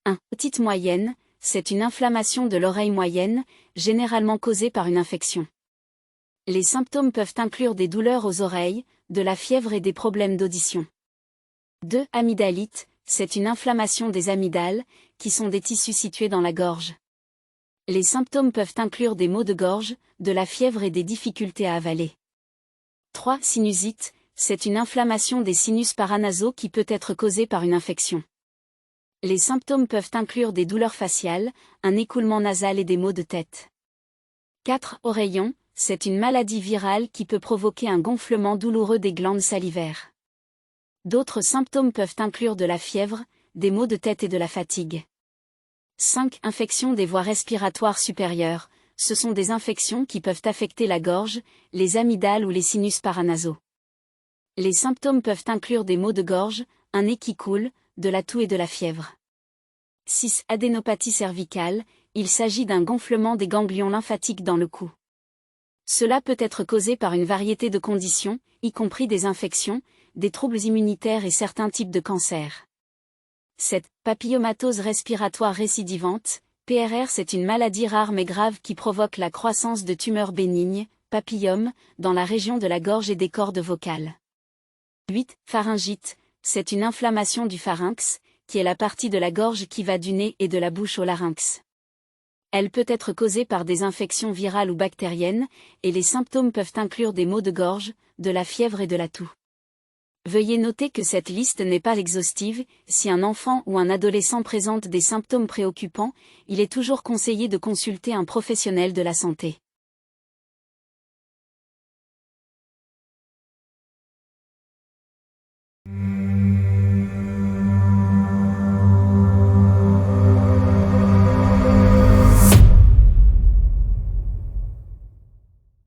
1. Otite moyenne, c'est une inflammation de l'oreille moyenne, généralement causée par une infection. Les symptômes peuvent inclure des douleurs aux oreilles, de la fièvre et des problèmes d'audition. 2. Amygdalite, c'est une inflammation des amygdales, qui sont des tissus situés dans la gorge. Les symptômes peuvent inclure des maux de gorge, de la fièvre et des difficultés à avaler. 3. Sinusite, c'est une inflammation des sinus paranasaux qui peut être causée par une infection. Les symptômes peuvent inclure des douleurs faciales, un écoulement nasal et des maux de tête. 4. Oreillon, c'est une maladie virale qui peut provoquer un gonflement douloureux des glandes salivaires. D'autres symptômes peuvent inclure de la fièvre, des maux de tête et de la fatigue. 5. Infection des voies respiratoires supérieures, ce sont des infections qui peuvent affecter la gorge, les amygdales ou les sinus paranasaux. Les symptômes peuvent inclure des maux de gorge, un nez qui coule, de la toux et de la fièvre. 6. Adénopathie cervicale, il s'agit d'un gonflement des ganglions lymphatiques dans le cou. Cela peut être causé par une variété de conditions, y compris des infections, des troubles immunitaires et certains types de cancers. 7. Papillomatose respiratoire récidivante, PRR, c'est une maladie rare mais grave qui provoque la croissance de tumeurs bénignes, papillomes, dans la région de la gorge et des cordes vocales. 8. Pharyngite, c'est une inflammation du pharynx, qui est la partie de la gorge qui va du nez et de la bouche au larynx. Elle peut être causée par des infections virales ou bactériennes, et les symptômes peuvent inclure des maux de gorge, de la fièvre et de la toux. Veuillez noter que cette liste n'est pas exhaustive, si un enfant ou un adolescent présente des symptômes préoccupants, il est toujours conseillé de consulter un professionnel de la santé.